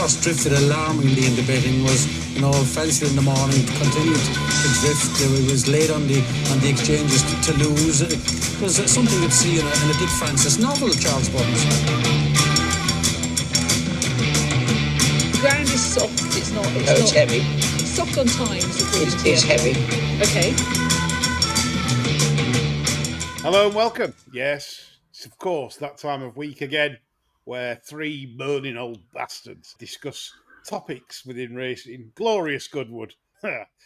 horse drifted alarmingly in the betting was, fancied in the morning, continued to drift. It was late on the exchanges to lose. It was something you'd see in a Dick Francis novel, Charles Burns. The ground is soft. It's heavy. It's soft on times. It's heavy. Okay. Hello and welcome. Yes, it's of course that time of week again where three burning old bastards discuss topics within racing. Glorious Goodwood.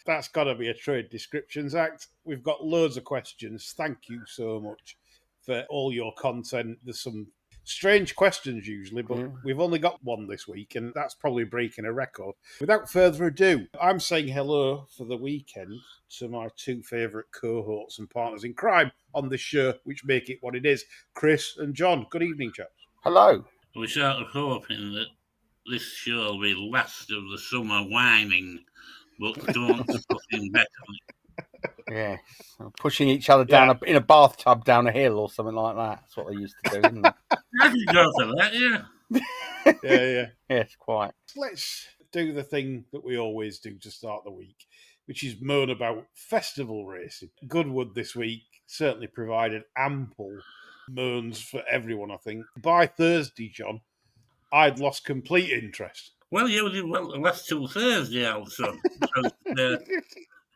That's got to be a trade descriptions act. We've got loads of questions. Thank you so much for all your content. There's some strange questions usually, but we've only got one this week, and that's probably breaking a record. Without further ado, I'm saying hello for the weekend to my two favourite cohorts and partners in crime on this show, which make it what it is, Chris and John. Good evening, chaps. Hello. We're sort of hoping that this show will be last of the summer whining, but don't fucking bet on it. Yeah, pushing each other down in a bathtub down a hill or something like that. That's what they used to do, isn't it? I can go for that, yeah. Yeah. Yes, quite. Let's do the thing that we always do to start the week, which is moan about festival racing. Goodwood this week certainly provided ample moans for everyone, I think. By Thursday, John, I'd lost complete interest. Well, you did well the last two Thursday, old son.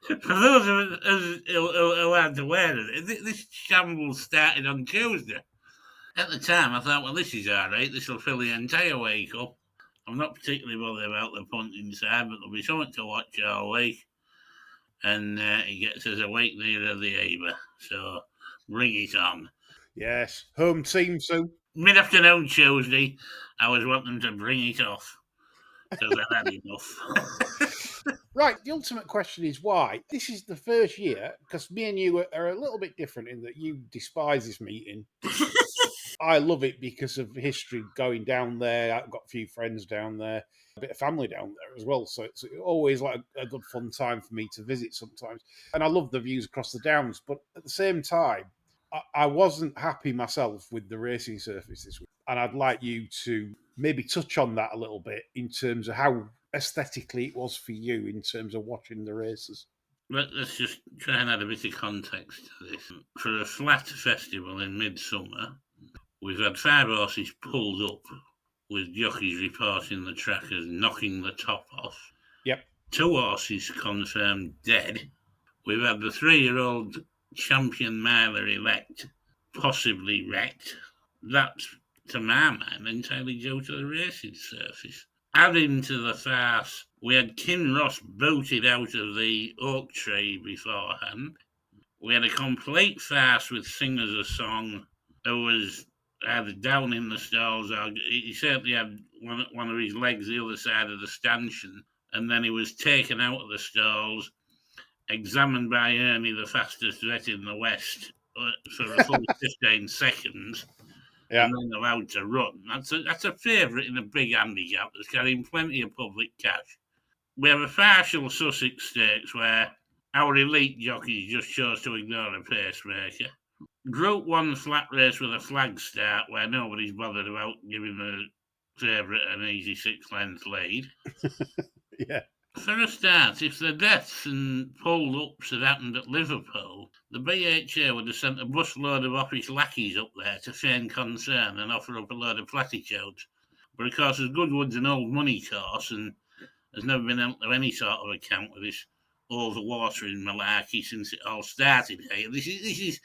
For those of us who aren't aware of it, this shambles started on Tuesday. At the time, I thought, well, this is all right. This will fill the entire week up. I'm not particularly bothered about the punting side, but there'll be something to watch all week. And it gets us a week nearer the Eber. So bring it on. Yes, home team soon. Mid-afternoon Tuesday, I was wanting to bring it off. Because I've had enough. Right, the ultimate question is why? This is the first year, because me and you are a little bit different in that you despise this meeting. I love it because of history going down there. I've got a few friends down there, a bit of family down there as well. So it's always like a good fun time for me to visit sometimes. And I love the views across the downs. But at the same time, I wasn't happy myself with the racing surface this week. And I'd like you to maybe touch on that a little bit in terms of how aesthetically it was for you in terms of watching the races. Let's just try and add a bit of context to this. For a flat festival in midsummer, we've had 5 horses pulled up with jockeys reporting the track as knocking the top off. Yep. 2 horses confirmed dead. We've had the 3-year-old champion miler elect possibly wrecked. That's, to my mind, entirely due to the racing surface. Adding to the farce, we had Kinross booted out of the oak tree beforehand. We had a complete farce with Singers of Song, who was either down in the stalls or he certainly had one of his legs the other side of the stanchion, and then he was taken out of the stalls, examined by Ernie, the fastest vet in the West, for a full 15 seconds. And then allowed to run. That's a favourite in a big handicap that's carrying plenty of public cash. We have a partial Sussex Stakes where our elite jockeys just chose to ignore a pacemaker. Group 1 flat race with a flag start where nobody's bothered about giving the favourite an easy 6-length lead. Yeah. For a start, if the deaths and pulled-ups had happened at Liverpool, the BHA would have sent a busload of office lackeys up there to feign concern and offer up a load of platitudes. But of course, as Goodwood's an old money course and has never been held to any sort of account with this overwatering malarkey since it all started here. This is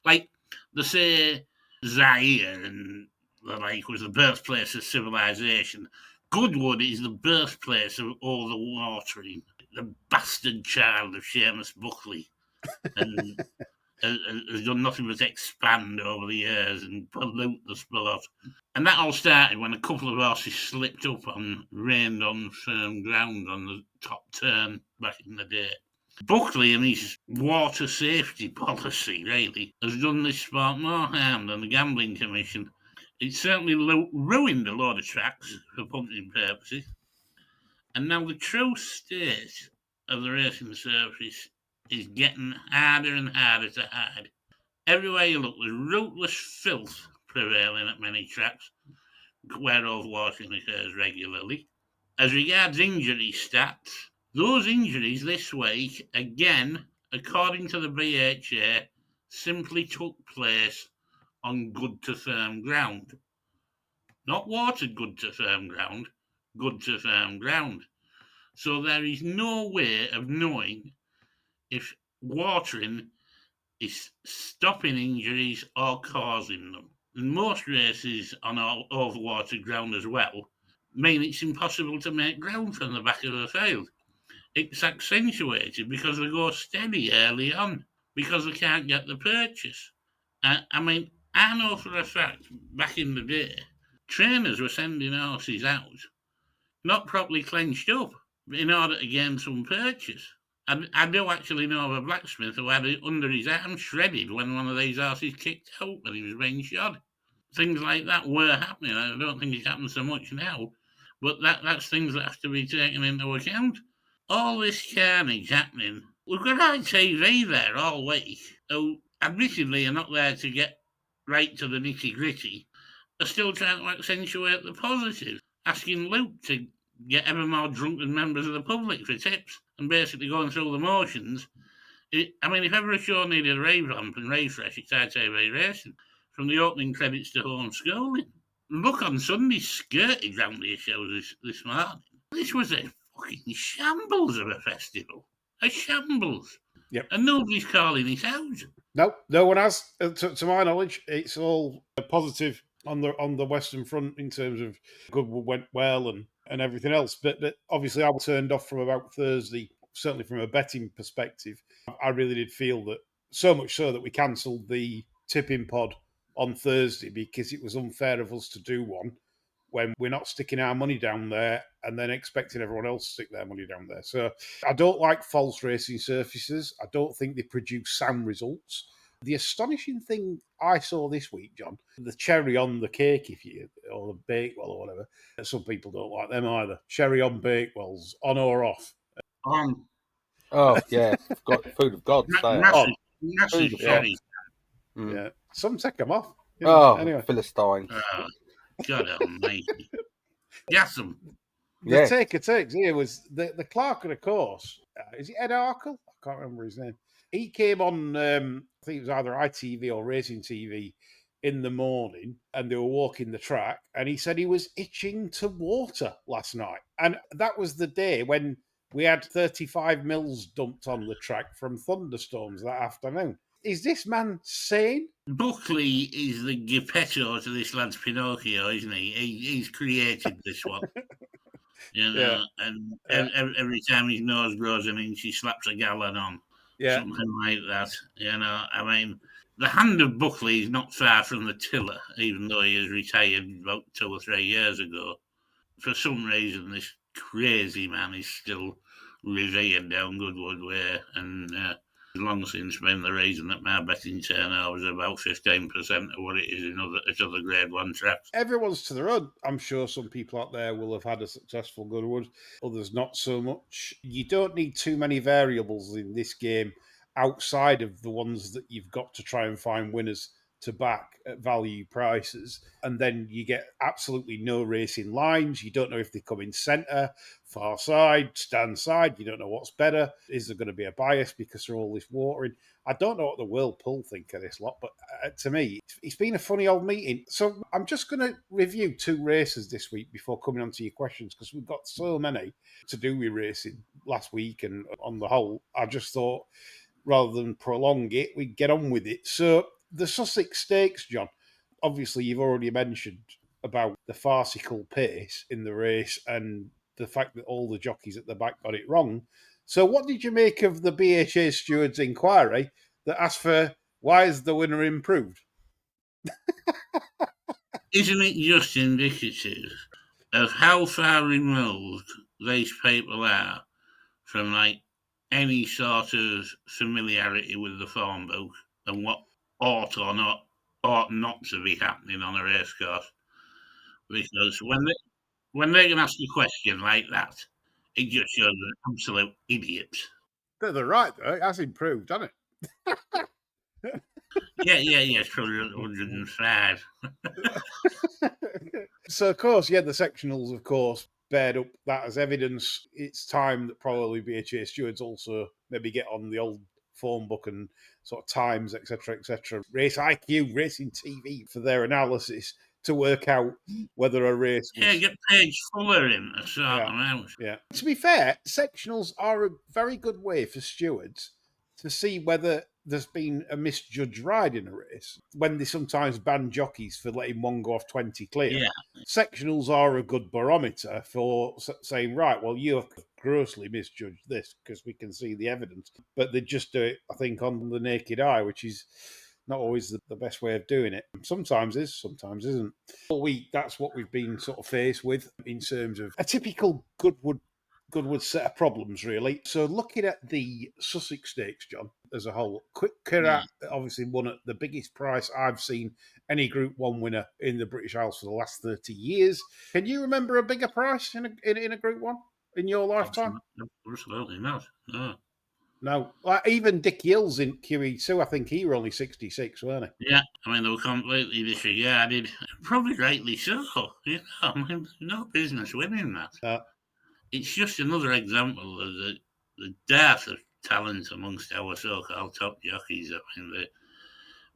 like they say Zaire and the like was the birthplace of civilization. Goodwood is the birthplace of all the watering, the bastard child of Seamus Buckley, and has done nothing but expand over the years and pollute the sport. And that all started when a couple of horses slipped up and rained on firm ground on the top turn back in the day. Buckley and his water safety policy, really, has done this sport more harm than the Gambling Commission. It certainly ruined a lot of tracks for punting purposes. And now the true state of the racing surface is getting harder and harder to hide. Everywhere you look, there's rootless filth prevailing at many tracks where overwatering occurs regularly. As regards injury stats, those injuries this week, again, according to the BHA, simply took place on good to firm ground. Not watered good to firm ground, good to firm ground. So there is no way of knowing if watering is stopping injuries or causing them. And most races on overwatered ground as well mean it's impossible to make ground from the back of the field. It's accentuated because they go steady early on, because they can't get the purchase. I mean, I know for a fact, back in the day, trainers were sending horses out, not properly clenched up, in order to gain some purchase. I do actually know of a blacksmith who had it under his arm shredded when one of these horses kicked out when he was being shod. Things like that were happening. I don't think it happens so much now, but that's things that have to be taken into account. All this carnage happening. We've got ITV there all week, who admittedly are not there to get right to the nitty gritty, are still trying to accentuate the positives, asking Luke to get ever more drunken members of the public for tips and basically going through the motions. If ever a show needed a revamp and refresh, it's ITV Racing, from the opening credits to homeschooling. Look on Sunday skirted round these shows this morning. This was a fucking shambles of a festival. A shambles. Yep. And nobody's calling it out. No one has. To my knowledge, it's all positive on the Western Front in terms of Goodwood went well and everything else. But obviously, I was turned off from about Thursday, certainly from a betting perspective. I really did feel that, so much so that we cancelled the tipping pod on Thursday because it was unfair of us to do one when we're not sticking our money down there and then expecting everyone else to stick their money down there. So I don't like false racing surfaces. I don't think they produce sound results. The astonishing thing I saw this week, John, the cherry on the cake, or the Bakewell or whatever, some people don't like them either. Cherry on Bakewells, on or off? On. Oh, yeah. Food of God. Massive cherry. Yeah. Some take them off. Anyway. Philistines. God almighty. Yes, them. The taker takes here was the clerk of the course. Is it Ed Arkle? I can't remember his name. He came on, I think it was either ITV or Racing TV in the morning, and they were walking the track, and he said he was itching to water last night. And that was the day when we had 35 mils dumped on the track from thunderstorms that afternoon. Is this man sane? Buckley is the Geppetto to this lad's Pinocchio, isn't he? He's created this one. And every time his nose grows an inch, he slaps a gallon on. Yeah. Something like that. The hand of Buckley is not far from the tiller, even though he has retired about 2 or 3 years ago. For some reason, this crazy man is still revered down Goodwood Way, and long since been the reason that my betting turnover is about 15% of what it is at other Grade 1 tracks. Everyone's to their own. I'm sure some people out there will have had a successful Goodwood, others not so much. You don't need too many variables in this game outside of the ones that you've got to try and find winners to back at value prices, and then you get absolutely no racing lines. You don't know if they come in centre, far side, stand side. You don't know what's better. Is there going to be a bias because of all this watering? I don't know what the World Pool think of this lot, but to me, it's been a funny old meeting. So I'm just going to review 2 races this week before coming on to your questions, because we've got so many to do with racing last week, and on the whole, I just thought rather than prolong it, we'd get on with it. So the Sussex Stakes, John, obviously you've already mentioned about the farcical pace in the race and the fact that all the jockeys at the back got it wrong. So what did you make of the BHA steward's inquiry that asked for, why is the winner improved? Isn't it just indicative of how far removed these people are from any sort of familiarity with the form book and what ought not to be happening on a race course? Because when they can ask a question like that, it just shows they're absolute idiots. They're right, though. It has improved, hasn't it? Yeah, it's probably 105. So, of course, the sectionals, of course, bared up that as evidence. It's time that probably BHA stewards also maybe get on the old phone book and sort of Times, etc., Race IQ, Racing TV for their analysis to work out whether a race was... Yeah, get Paige Fuller in to sort them out. Yeah. To be fair, sectionals are a very good way for stewards to see whether there's been a misjudged ride in a race, when they sometimes ban jockeys for letting one go off 20 clear. Yeah. Sectionals are a good barometer for saying, right, well, you have grossly misjudged this because we can see the evidence. But they just do it, I think, on the naked eye, which is not always the best way of doing it. Sometimes is, sometimes isn't. All week, that's what we've been sort of faced with in terms of a typical Goodwood set of problems, really. So looking at the Sussex Stakes, John, as a whole, Quick Kirat obviously won at the biggest price I've seen any Group 1 winner in the British Isles for the last 30 years. Can you remember a bigger price in a Group 1 in your lifetime? Absolutely not. No. No. Like even Dick Yills in QE2, I think he were only 66, weren't he? Yeah, I mean, they were completely disregarded. Probably rightly so. You know, I mean, no business winning that. It's just another example of the dearth of talent amongst our so-called top jockeys. I mean,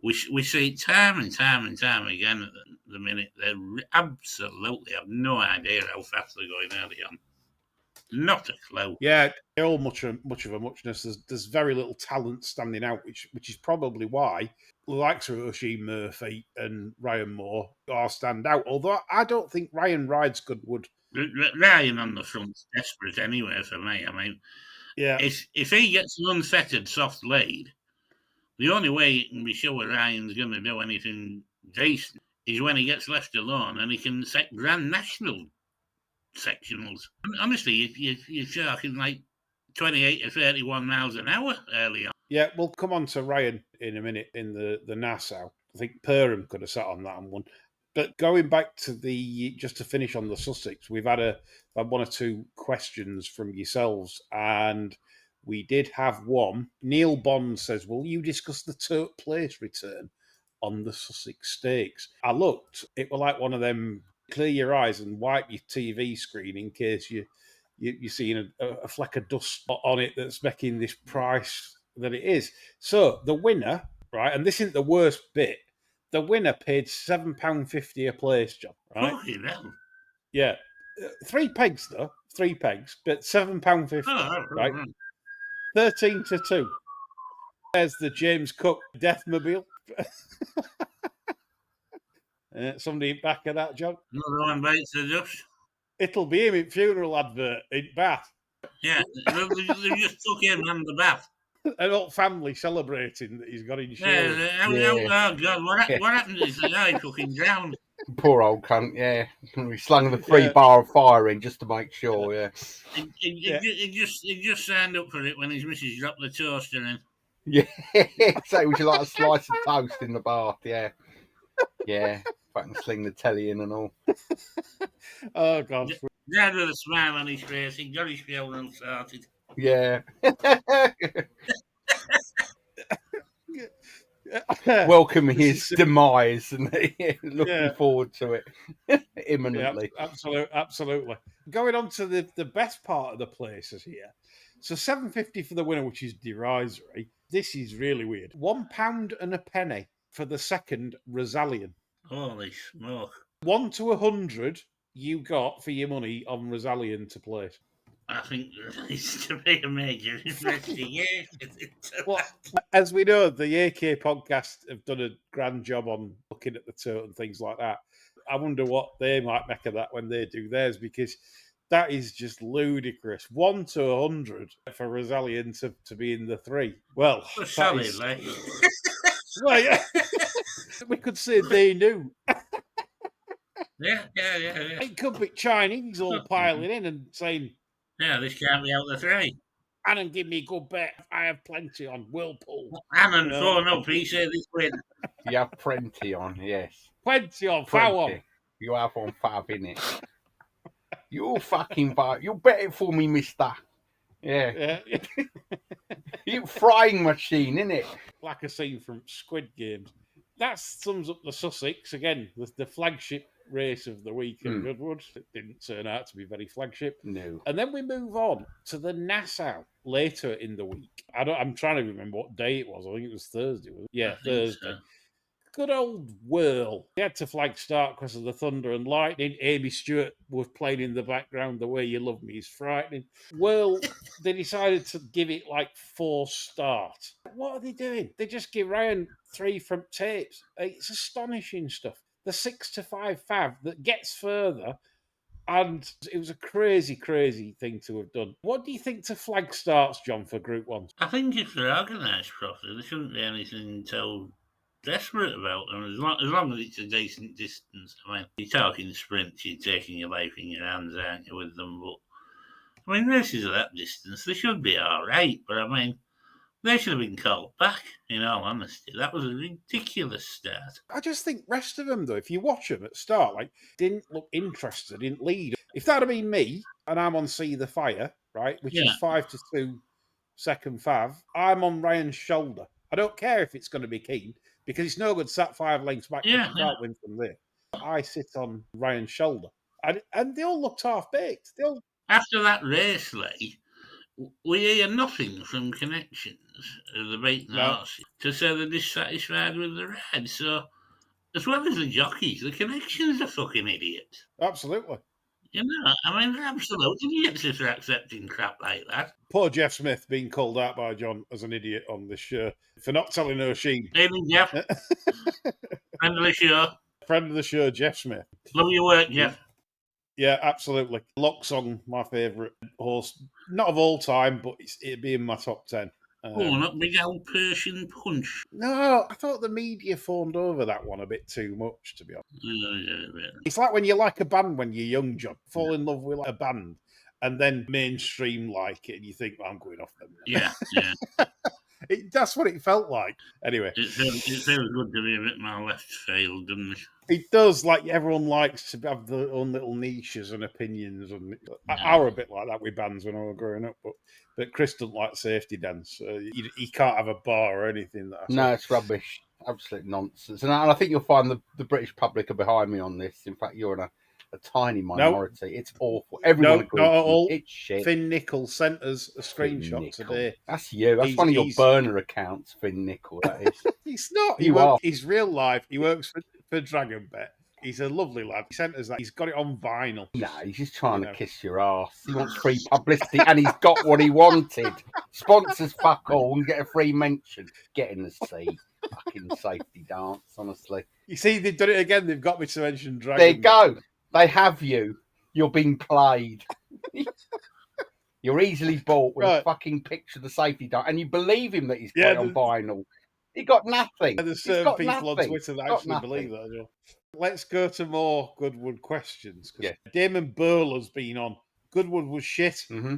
we see it time and time again at the minute. They absolutely have no idea how fast they're going early on. Not a clue. Yeah, they're all much of a muchness. There's very little talent standing out, which is probably why the likes of Oisin Murphy and Ryan Moore are stand out. Although I don't think Ryan rides Goodwood. Ryan on the front's desperate anyway for me. I mean, yeah, if he gets an unfettered soft lead, the only way you can be sure Ryan's going to do anything decent is when he gets left alone and he can set Grand National sectionals. Honestly, you're talking like 28 or 31 miles an hour early on. Yeah, we'll come on to Ryan in a minute in the Nassau. I think Perham could have sat on that one. But going back to just to finish on the Sussex, we've had one or two questions from yourselves, and we did have one. Neil Bond says, will you discuss the Tote Place return on the Sussex Stakes? I looked, it was like one of them, clear your eyes and wipe your TV screen in case you're seeing a fleck of dust on it that's making this price that it is. So the winner, right, and this isn't the worst bit, the winner paid £7.50 a place, John. Right? Yeah. 3 pegs, though. 3 pegs, but £7.50. Oh, right? 13-2. There's the James Cook Deathmobile. Somebody back of that, John? Another one bites the dust. It'll be him in funeral advert in Bath. Yeah, they just took him on the Bath. An old family celebrating that he's got insurance. Oh, God, what happened to his guy fucking drowned? Poor old cunt, yeah. We slung the 3 bar of fire in just to make sure, yeah. He just signed up for it when his missus dropped the toaster in. Yeah, so would you like a slice of toast in the bath, yeah. Yeah, fucking sling the telly in and all. Oh, God. Dad with a smile on his face, he got his funeral started. Yeah. Welcome his demise and looking forward to it imminently. Yeah, absolutely. Going on to the best part of the places here. So $7.50 for the winner, which is derisory. This is really weird. £1 and a penny for the second Rosallion. Holy smoke. 1 to 100 you got for your money on Rosallion to place. I think there needs to be a major investigation. Well, as we know, the AK podcast have done a grand job on looking at the tote and things like that. I wonder what they might make of that when they do theirs, because that is just ludicrous. 1 to 100 for Rosallion to be in the 3. Well, solid, like. Well, yeah. We could say they knew. Yeah. It could be Chinese all piling in and saying, yeah, this can't be out the 3. Annan, give me a good bet. I have plenty on Whirlpool. Annan, phone up. He said this win. You have plenty on, yes. Plenty on. Foul on. You have on 5 in it. You fucking buy. You bet it for me, mister. Yeah. You frying machine, innit? Like a scene from Squid Games. That sums up the Sussex again. The flagship race of the week at Goodwood. It didn't turn out to be very flagship. No. And then we move on to the Nassau later in the week. I'm trying to remember what day it was. I think it was Thursday. Yeah, Thursday. So. Good old whirl. They had to flag start because of the thunder and lightning. Amy Stewart was playing in the background. The Way You Love Me is frightening. Whirl, they decided to give it like 4 stars. What are they doing? They just give Ryan 3 from tapes. It's astonishing stuff. The 6 to 5 fav that gets further. And it was a crazy, crazy thing to have done. What do you think to flag starts, John, for Group 1? I think if they're organised properly, there shouldn't be anything so desperate about them, as long as it's a decent distance. I mean, you're talking sprints, you're taking your life in your hands, aren't you, with them? But, I mean, races of that distance, they should be all right, but, I mean, they should have been called back, in all honesty. That was a ridiculous start. I just think rest of them, though, if you watch them at start, like, didn't look interested, didn't lead. If that had been me, and I'm on See the Fire, right, which is 5 to 2 second fav, I'm on Ryan's shoulder. I don't care if it's going to be Keane, because it's no good sat 5 lengths back. You can't win from there. I sit on Ryan's shoulder. And they all looked half-baked. After that race, Lee, we hear nothing from connections of the beaten horses to say they're dissatisfied with the ride. So, as well as the jockeys, the connections are fucking idiots. Absolutely. You know, I mean, they're absolute idiots if they're accepting crap like that. Poor Jeff Smith being called out by John as an idiot on this show for not telling O'Sheen. Evening, Jeff. Friend of the show. Friend of the show, Jeff Smith. Love your work, Jeff. Yeah, absolutely. Lock Song, my favourite horse. Not of all time, but it'd be in my top 10. Not Big Old Persian Punch. No, I thought the media fawned over that one a bit too much, to be honest. Yeah. It's like when you like a band when you're young, John. Fall in love with a band, and then mainstream like it, and you think, well, I'm going off them. Yeah. That's what it felt like. Anyway. It feels good to be a bit more left field, doesn't it? It does, like everyone likes to have their own little niches and opinions. And I were a bit like that with bands when I was growing up, but Chris doesn't like Safety Dance. He can't have a bar or anything. No, it's rubbish. Absolute nonsense. And I think you'll find the British public are behind me on this. In fact, you're in a tiny minority. Nope. It's awful. Everyone agrees. Not at all. It's shit. Finn Nichol sent us a screenshot today. That's you. That's one of your burner accounts, Finn Nichol. That is. He's not. He's real life. He works for Dragon Bet. He's a lovely lad. He sent us that. He's got it on vinyl. Nah, he's just trying to kiss your ass. He wants free publicity, and he's got what he wanted. Sponsors fuck all and get a free mention. Get in the sea. Fucking Safety Dance, honestly. You see, they've done it again. They've got me to mention Dragon. There you go. They have you. You're being played. You're easily bought with a fucking picture of the Safety Dance, and you believe him that he's got it on vinyl. He got nothing. There's certain people on Twitter that actually believe that as well. Let's go to more Goodwood questions. Damon Burler's been on. Goodwood was shit. Mm-hmm.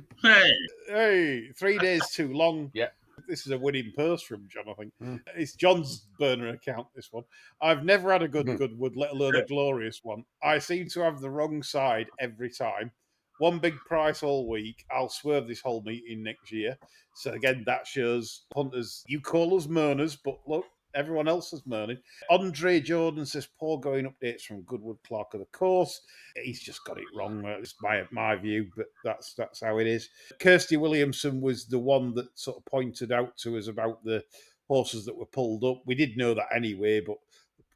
Hey, 3 days too long. Yeah. This is a winning purse from John, I think. It's John's burner account, this one. I've never had a good Goodwood, let alone a glorious one. I seem to have the wrong side every time. One big price all week. I'll swerve this whole meeting next year. So again, that shows punters. You call us mourners, but look, everyone else is mourning. Andre Jordan says, poor going updates from Goodwood Clerk of the Course. He's just got it wrong. It's my view, but that's how it is. Kirsty Williamson was the one that sort of pointed out to us about the horses that were pulled up. We did know that anyway, but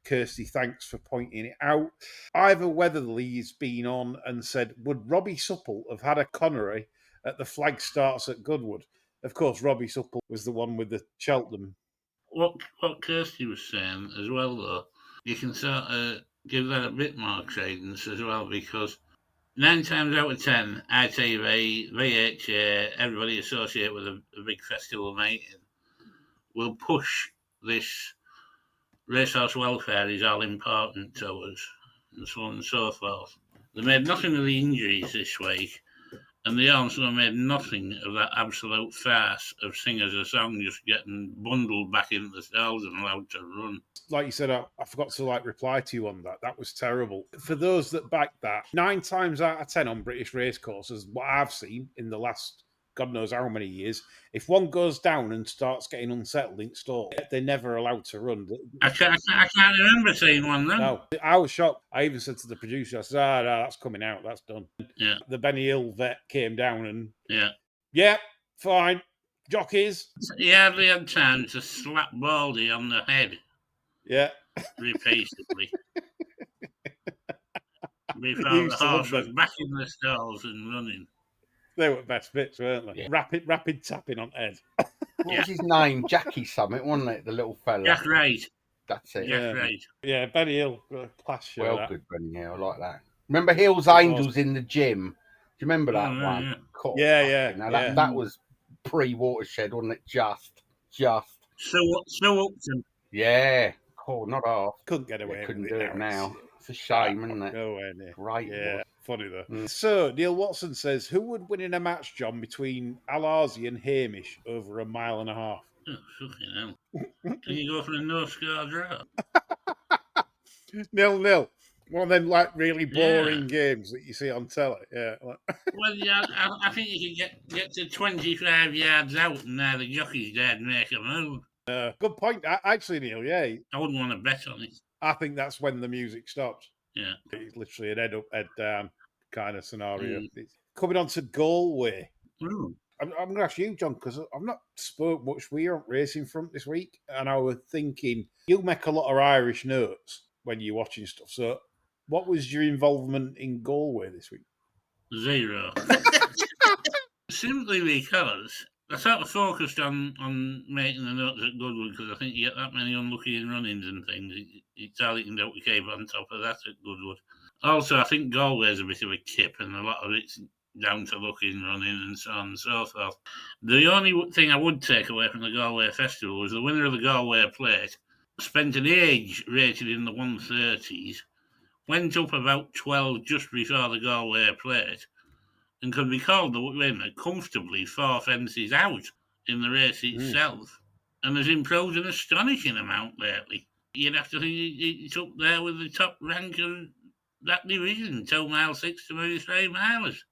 Kirsty, thanks for pointing it out. Ivor Weatherly's been on and said, would Robbie Supple have had a Connery at the flag starts at Goodwood? Of course, Robbie Supple was the one with the Cheltenham. What Kirsty was saying as well, though, you can sort of give that a bit more credence as well, because 9 times out of 10, ITV, VHA, everybody associated with a big festival meeting will push this racehorse welfare is all important to us, and so on and so forth. They made nothing of the injuries this week, and they also made nothing of that absolute farce of singers a song just getting bundled back into the stalls and allowed to run. Like you said, I forgot to reply to you on that. That was terrible. For those that back that, 9 times out of 10 on British racecourses, what I've seen in the last God knows how many years. If one goes down and starts getting unsettled in stall, they're never allowed to run. I can't remember seeing one then. No, I was shocked. I even said to the producer, I said, no, that's coming out. That's done. Yeah. The Benny Hill vet came down and, yeah, fine. Jockeys. He hardly had time to slap Baldy on the head. Yeah. Repeatedly. Before the horse was back in the stalls and running. They were best bits, weren't they? Yeah. Rapid tapping on head. What was his name? Jackie Summit, wasn't it? The little fella. Jack Wright. That's it. Jack Wright. Yeah, Benny Hill. Class show. Well, good Benny Hill. I like that. Remember Hill's Angels in the gym? Do you remember that one? Yeah. Cool. Yeah. Now that was pre-Watershed, wasn't it? Just. So Upton. Yeah. Cool, not half. Couldn't get away couldn't with do it now. It's a shame, isn't it? Nowhere near. Great. Yeah, funny though. So, Neil Watson says, who would win in a match, John, between Al-Azi and Hamish over 1.5 miles? Oh, fucking hell. Can you go for a no-score draw? 0-0. One of them, really boring games that you see on telly. Yeah. Well, yeah, I think you can get to 25 yards out and now the jockey's dead and make a move. Good point. Actually, Neil, yeah. I wouldn't want to bet on it. I think that's when the music stops. Yeah. It's literally an head up, head down kind of scenario. Coming on to Galway. I'm going to ask you, John, because I've not spoke much with you on Racing Front this week, and I was thinking, you make a lot of Irish notes when you're watching stuff. So what was your involvement in Galway this week? 0. Simply because I sort of focused on making the notes at Goodwood because I think you get that many unlucky in runnings and things. It's all you can do to keep on top of that at Goodwood. Also, I think Galway's a bit of a kip and a lot of it's down to luck in running and so on and so forth. The only thing I would take away from the Galway Festival was the winner of the Galway Plate spent an age rated in the 130s, went up about 12 just before the Galway Plate, and could be called the winner comfortably 4 fences out in the race itself, and has improved an astonishing amount lately. You'd have to think it's up there with the top rank of that division, 2 miles 6 to maybe 3 miles.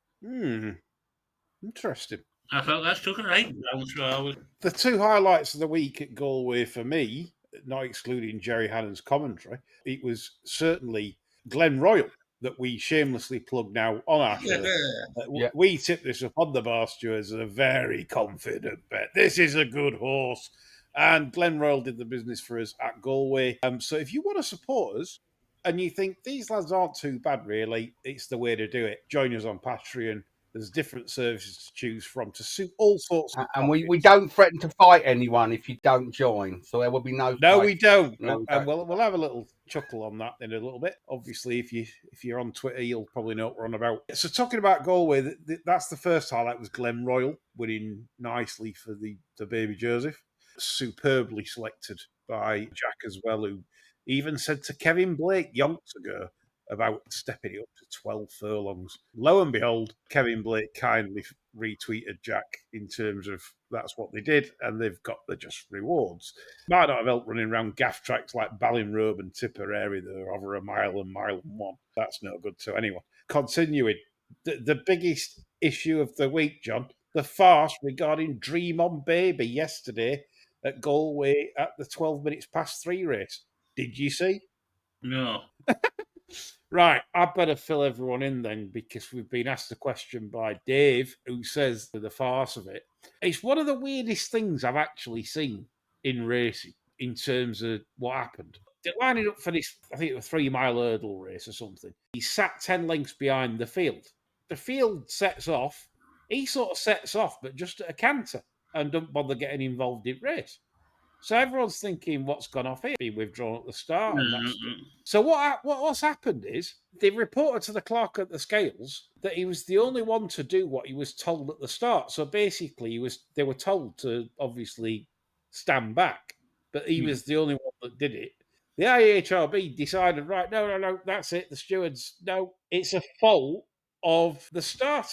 Interesting. I thought that took a right bounce forward. The 2 highlights of the week at Galway for me, not excluding Jerry Hannon's commentary, it was certainly Glen Royal that we shamelessly plug now on our show. We tip this up on the bar, Stuart, as a very confident bet. This is a good horse. And Glen Royal did the business for us at Galway. So if you want to support us and you think these lads aren't too bad, really, it's the way to do it. Join us on Patreon. There's different services to choose from to suit all sorts of And we don't threaten to fight anyone if you don't join. So there will be no No, fight. we don't. And we'll have a little chuckle on that in a little bit. Obviously, if you're on Twitter, you'll probably know what we're on about. So talking about Galway, that's the first highlight was Glen Royal winning nicely for the baby Joseph. Superbly selected by Jack as well, who even said to Kevin Blake yonks ago about stepping it up to 12 furlongs. Lo and behold, Kevin Blake kindly retweeted Jack in terms of that's what they did, and they've got the just rewards. Might not have helped running around gaff tracks like Ballinrobe and Tipperary that are over 1 mile and 1. That's no good to anyone. Continuing, the biggest issue of the week, John, the farce regarding Dream On Baby yesterday at Galway at the 12 minutes past 3 race. Did you see? No. Right, I better fill everyone in then because we've been asked a question by Dave who says the farce of it. It's one of the weirdest things I've actually seen in racing in terms of what happened. They're lining up for this, I think it was a 3 mile hurdle race or something. He sat 10 lengths behind the field. The field sets off. He sort of sets off, but just at a canter and don't bother getting involved in race. So everyone's thinking, what's gone off here? Being withdrawn at the start. And that's so what's happened is they reported to the clerk at the scales that he was the only one to do what he was told at the start. So basically, they were told to obviously stand back, but he was the only one that did it. The IHRB decided, right, no, that's it. The stewards, no, it's a fault of the start.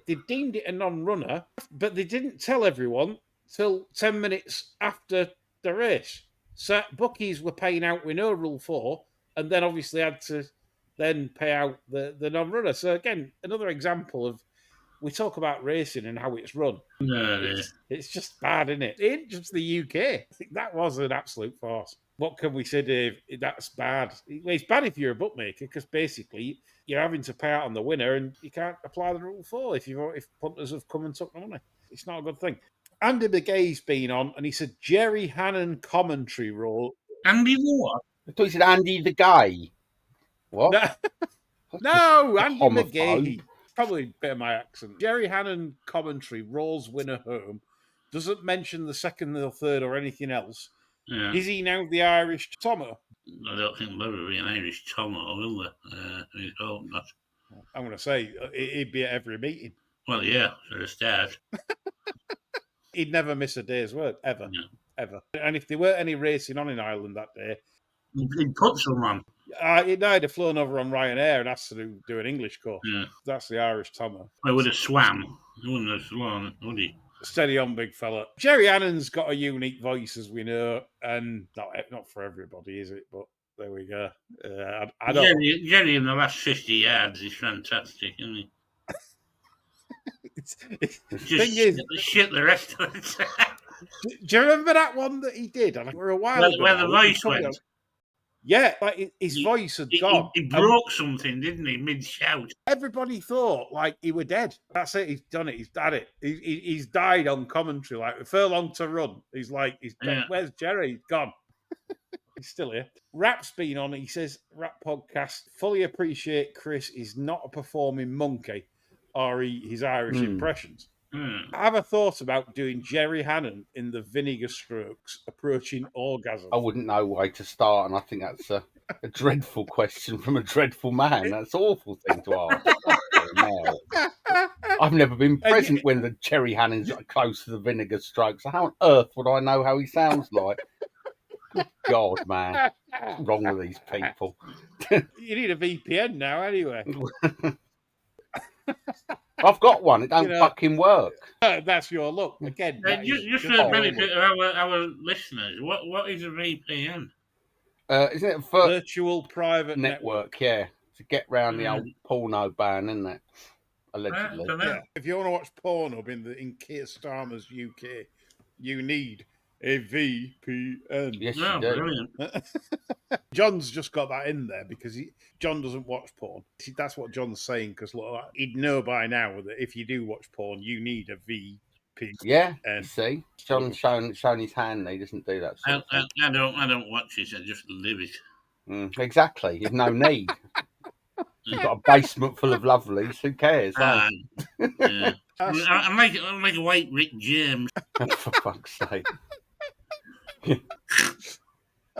They deemed it a non-runner, but they didn't tell everyone till 10 minutes after the race. So bookies were paying out with no Rule 4 and then obviously had to then pay out the non-runner. So again, another example of we talk about racing and how it's run. No, It's just bad, isn't it? It ain't just the UK. That was an absolute farce. What can we say, Dave? That's bad. Well, it's bad if you're a bookmaker because basically you're having to pay out on the winner and you can't apply the rule 4 if punters have come and took the money. It's not a good thing. Andy McGay's been on and he said Jerry Hannon commentary role. Andy the what? I thought he said Andy the gay. What? No, Andy Homophobe. McGay. Probably a bit of my accent. Jerry Hannon commentary rolls winner home. Doesn't mention the second or third or anything else. Yeah. Is he now the Irish Tomo? I don't think there'll ever be an Irish Tomo, will there? I hope not. I'm going to say he'd be at every meeting. Well, yeah, for a start. He'd never miss a day's work, ever. Yeah. Ever. And if there weren't any racing on in Ireland that day, He'd put someone. he'd have flown over on Ryanair and asked to do an English course. Yeah. That's the Irish Tomo. He would have swam. He wouldn't have flown, would he? Steady on, big fella. Jerry Hannon's got a unique voice, as we know, and not for everybody, is it? But there we go. I don't. Jerry in the last 50 yards is fantastic, isn't he? Shit the rest of the time. Do you remember that one that he did? For a while ago. Where the voice went. Yeah, like his voice had gone. He broke something, didn't he, mid-shout? Everybody thought like he were dead. That's it. He's done it. He's done it. He's died on commentary. Like a furlong to run. He's dead. Where's Jerry? He's gone. He's still here. Rap's been on. He says Rap podcast fully appreciate Chris is not a performing monkey, or his Irish impressions. I have a thought about doing Jerry Hannon in the Vinegar Strokes approaching orgasm. I wouldn't know where to start, and I think that's a dreadful question from a dreadful man. That's an awful thing to ask. I've never been present when the Jerry Hannon's close to the Vinegar Strokes. So how on earth would I know how he sounds like? Good God, man. What's wrong with these people? You need a VPN now, anyway. I've got one. It don't fucking work. That's your luck. Again, just for the benefit of our listeners, what is a VPN? Isn't it a virtual private network? Yeah, to get round the old porno ban, isn't it? Allegedly. Yeah. If you want to watch Pornhub in Keir Starmer's UK, you need a VPN. Yes, you do. Brilliant. John's just got that in there because John doesn't watch porn. See, that's what John's saying because he'd know by now that if you do watch porn, you need a VPN. Yeah, see, John's shown his hand. He doesn't do that. I don't watch it. I just live it. Exactly. You've no need. You've got a basement full of lovelies. Who cares? Yeah. I'm like a white Rick James. For fuck's sake.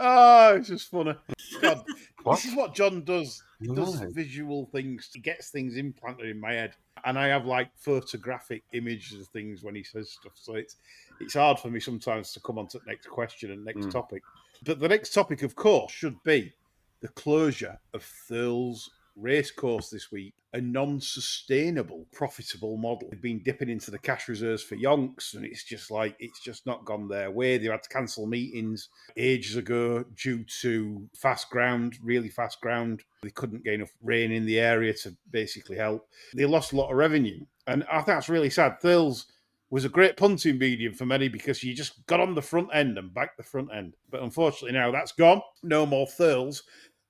Oh, it's just funny. God, What? This is what John does. He No. does visual things. He gets things implanted in my head. And I have like photographic images of things when he says stuff. So it's hard for me sometimes to come on to the next question and next topic. But the next topic, of course, should be the closure of Thurles Racecourse this week, a non-sustainable, profitable model. They've been dipping into the cash reserves for yonks, and it's just not gone their way. They had to cancel meetings ages ago due to really fast ground. They couldn't get enough rain in the area to basically help. They lost a lot of revenue, and I think that's really sad. Thurles was a great punting medium for many because you just got on the front end and back the front end. But unfortunately now that's gone. No more Thurles.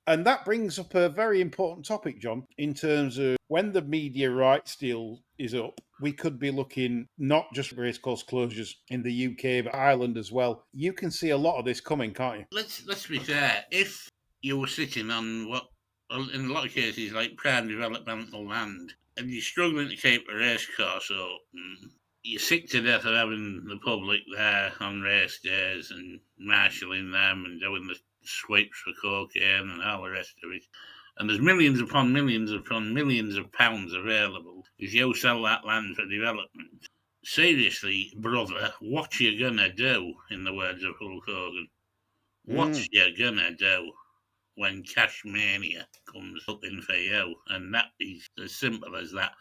And that brings up a very important topic, John, in terms of when the media rights deal is up, we could be looking not just racecourse closures in the UK, but Ireland as well. You can see a lot of this coming, can't you? Let's be fair. If you were sitting on what, in a lot of cases, like prime developmental land, and you're struggling to keep a racecourse open, you're sick to death of having the public there on race days and marshalling them and doing the sweeps for cocaine and all the rest of it. And there's millions upon millions upon millions of pounds available if you sell that land for development. Seriously, brother, what you gonna do, in the words of Hulk Hogan? What you gonna do when cash mania comes looking for you? And that is as simple as that.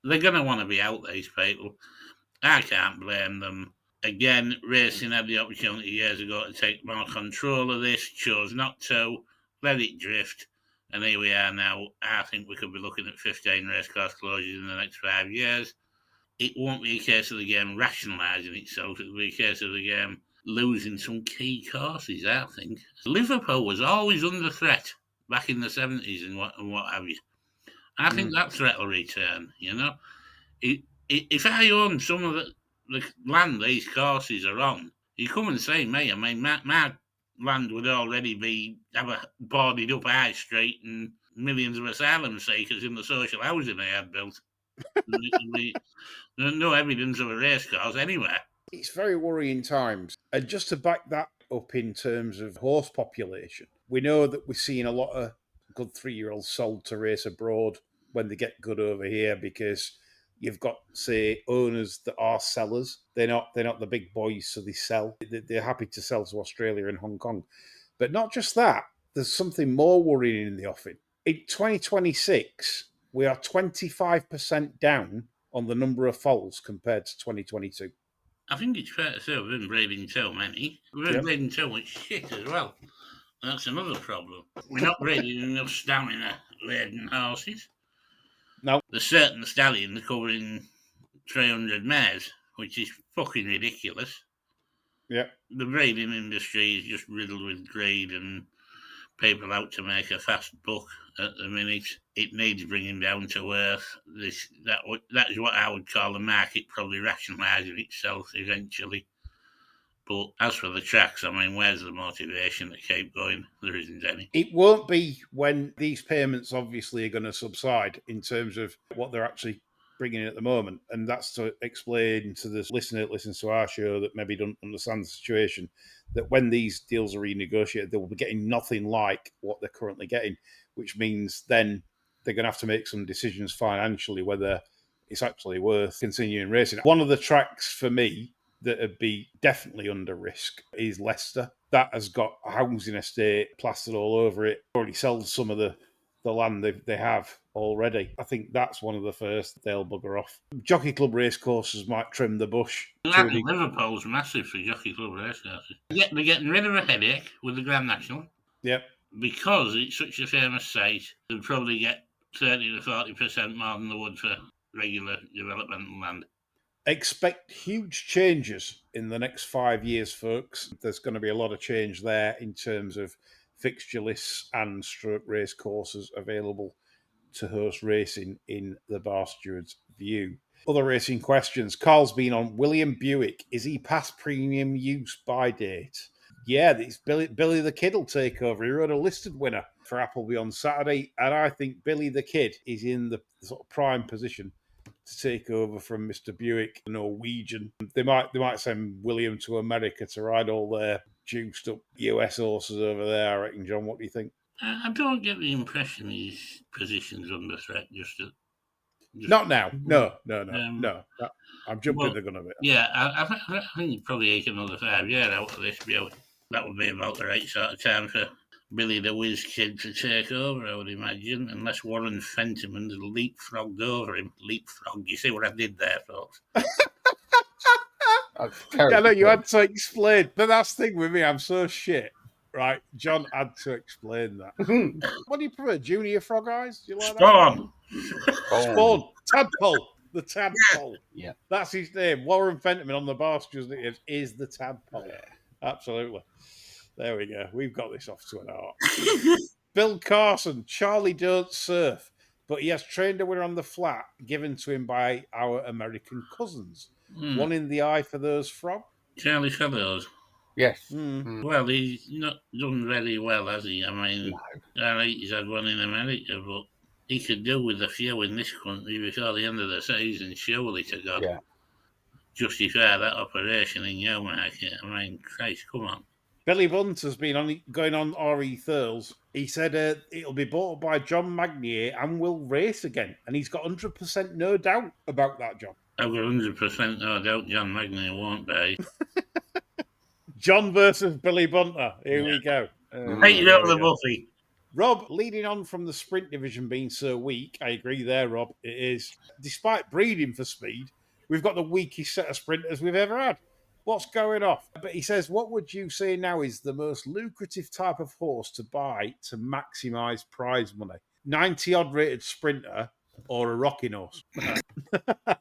They're gonna want to be out, these people. I can't blame them. Again, racing had the opportunity years ago to take more control of this, chose not to, let it drift, and here we are now. I think we could be looking at 15 racecourse closures in the next 5 years. it won't be a case of the game rationalising itself. It'll be a case of the game losing some key courses, I think. Liverpool was always under threat back in the 70s and what have you. I think that threat will return, you know. If I owned some of the land these courses are on, you come and see me. I mean, my land would already have a boarded up high street and millions of asylum seekers in the social housing they had built. There's no evidence of a racecourse anywhere. It's very worrying times. And just to back that up in terms of horse population, we know that we're seeing a lot of good 3-year-olds sold to race abroad when they get good over here, because you've got, say, owners that are sellers. They're not the big boys, so they sell. They're happy to sell to Australia and Hong Kong. But not just that, there's something more worrying in the offing. In 2026, we are 25% down on the number of foals compared to 2022. I think it's fair to say we've been breeding too many. We've been breeding too much shit as well. That's another problem. We're not breeding enough stamina-laden horses. No. There's certain stallions covering 300 mares, which is fucking ridiculous. Yeah. The breeding industry is just riddled with greed and people out to make a fast buck at the minute. It needs bringing down to earth. That is what I would call the market probably rationalising itself eventually. But as for the tracks, I mean, where's the motivation to keep going? There isn't any. It won't be when these payments obviously are going to subside in terms of what they're actually bringing in at the moment. And that's to explain to the listener that listens to our show that maybe don't understand the situation, that when these deals are renegotiated, they will be getting nothing like what they're currently getting, which means then they're going to have to make some decisions financially whether it's actually worth continuing racing. One of the tracks for me that would be definitely under risk is Leicester. That has got a housing estate plastered all over it. Already sold some of the land they have already. I think that's one of the first they'll bugger off. Jockey Club racecourses might trim the bush. Liverpool's massive for Jockey Club racecourses. They're getting rid of a headache with the Grand National. Yep. Because it's such a famous site, they'll probably get 30 to 40% more than they would for regular developmental land. Expect huge changes in the next 5 years, folks. There's going to be a lot of change there in terms of fixture lists and stroke race courses available to host racing in the Bar Steward's view. Other racing questions. Carl's been on William Buick. Is he past premium use by date? Yeah, it's Billy the Kid will take over. He rode a listed winner for Appleby on Saturday, and I think Billy the Kid is in the sort of prime position to take over from Mr. Buick, the Norwegian. They might send William to America to ride all their juiced up US horses over there, I reckon. John, what do you think? I don't get the impression his position's under threat. Not now. No. I'm jumping the gun a bit. Yeah, I think you'd probably take another 5 years out of this Buick. That would be about the right sort of time for Billy the Whiz Kid to take over, I would imagine, unless Warren Fentiman's leapfrogged over him. Leapfrog, you see what I did there, folks? Yeah, no, you had to explain. But that's the thing with me, I'm so shit. Right, John had to explain that. What do you prefer, Junior Frog Eyes? Do you like Spawn. Spawn. Tadpole. The Tadpole. Yeah. That's his name. Warren Fentiman on the bar is the Tadpole. Yeah. Absolutely. There we go. We've got this off to an art. Bill Carson, Charlie don't surf, but he has trained a winner on the flat given to him by our American cousins. One in the eye for those frog. Charlie Fellows. Yes. Well, he's not done very well, has he? I mean, he's had one in America, but he could do with a few in this country before the end of the season, surely, to God. Yeah. Justify that operation in your market. I mean, Christ, come on. Billy Bunt has been going on RE Thurles. He said it'll be bought by John Magnier and will race again. And he's got 100% no doubt about that, John. I've got 100% no doubt John Magnier won't be. John versus Billy Bunter. Here we go. Take it over the Buffy. Rob, leading on from the sprint division being so weak, I agree there, Rob. It is. Despite breeding for speed, we've got the weakest set of sprinters we've ever had. What's going off? But he says, what would you say now is the most lucrative type of horse to buy to maximise prize money? 90-odd rated sprinter or a rocking horse.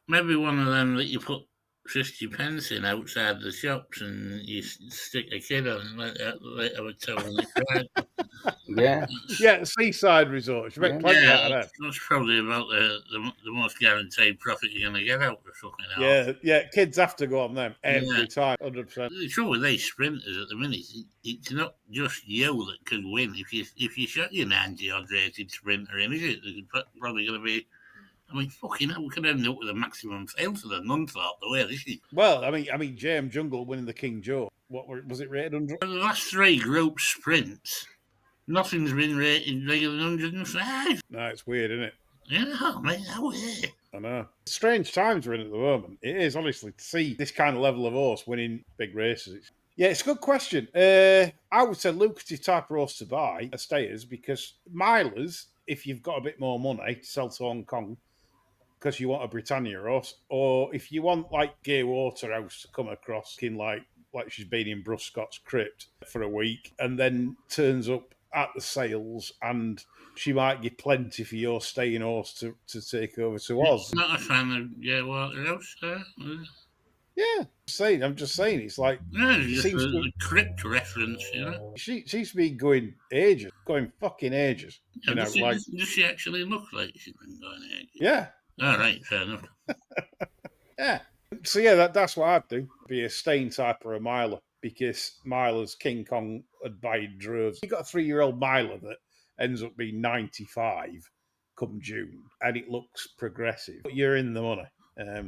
Maybe one of them that you put 50 pence in outside the shops and you stick a kid on and let have a toe on it ride. Yeah. Yeah, seaside resorts. You make plenty out of them. That's probably about the most guaranteed profit you're going to get out of fucking horse. Yeah, kids have to go on them every time, 100%. The trouble with these sprinters at the minute, it's not just you that could win. If you shot your 90 odd rated sprinter in, is it? There's probably going to be. I mean, fucking hell, we could end up with a maximum fail for the Nunthorpe the way this is. Well, I mean, JM Jungle winning the King Joe. What was it rated 100? For the last 3 group sprints, nothing's been rated bigger than 105. No, it's weird, isn't it? Yeah, mate, no way. I know. Strange times we're in at the moment. It is, honestly, to see this kind of level of horse winning big races. It's a good question. I would say lucrative type of horse to buy are stayers, because milers, if you've got a bit more money to sell to Hong Kong, because you want a Britannia horse, or if you want like Gay Waterhouse to come across in like she's been in Bruscott's Crypt for a week and then turns up at the sales, and she might give plenty for your staying horse to take over to Oz. Not a fan of Gay Waterhouse. Yeah, I'm just saying. It's like just a Crypt reference, you know. She's been going fucking ages. Yeah, does she actually look like she's been going ages? Yeah. All right, fair enough. Yeah. So yeah, that's what I'd do. Be a staying type or a miler, because milers, King Kong would buy droves. You got a 3-year-old miler that ends up being 95 come June, and it looks progressive. But you're in the money.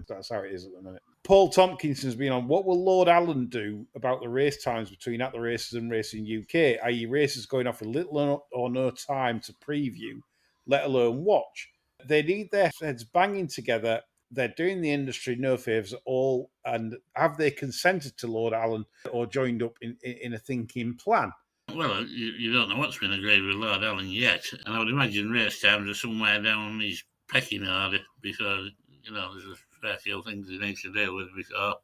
That's how it is at the minute. Paul Tompkinson's been on. What will Lord Allen do about the race times between At the Races and Racing UK, i.e. races going off with little or no time to preview, let alone watch? They need their heads banging together. They're doing the industry no favours at all. And have they consented to Lord Allen or joined up in a thinking plan? Well, you don't know what's been agreed with Lord Allen yet. And I would imagine race times are somewhere down his pecking order, because, there's a fair few things he needs to deal with before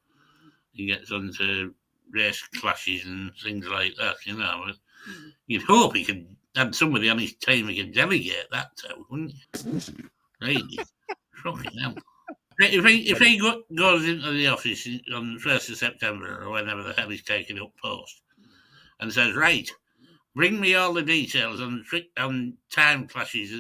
he gets onto race clashes and things like that, But you'd hope he could have somebody on his team he could delegate that to, wouldn't you? Really? Fucking hell. If he goes into the office on the 1st of September or whenever the hell he's taking up post and says, right, bring me all the details on time clashes,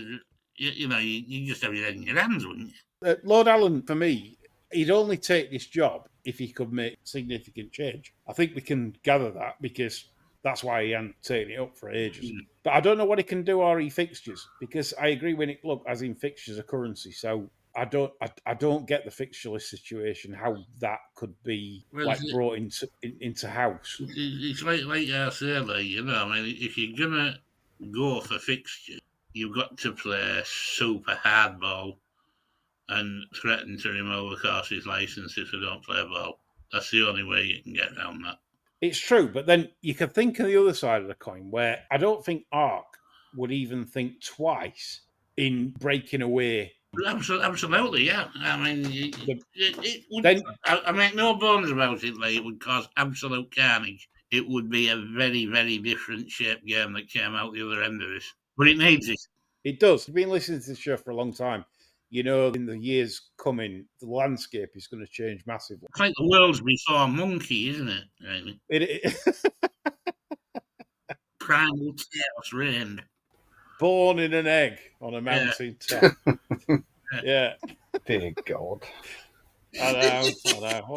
you just have your head in your hands, wouldn't you? Lord Allen, for me, he'd only take this job if he could make significant change. I think we can gather that, because that's why he hasn't taken it up for ages. But I don't know what he can do or he fixtures, because I agree when it as in fixtures are currency. So I don't get the fixture situation, how that could be brought into house. It's like I said earlier, if you're gonna go for fixtures, you've got to play super hardball and threaten to remove a horse's licence if they don't play ball. That's the only way you can get around that. It's true, but then you can think of the other side of the coin, where I don't think ARC would even think twice in breaking away. Absolutely, yeah. I mean, it would. I make no bones about it. It would cause absolute carnage. It would be a very, very different shaped game that came out the other end of this. But it needs it. It does. I've been listening to this show for a long time. In the years coming, the landscape is going to change massively. It's like the world's before monkey, isn't it? Really? Primal chaos reigned. Born in an egg on a mountain top. Yeah. Dear God. I know.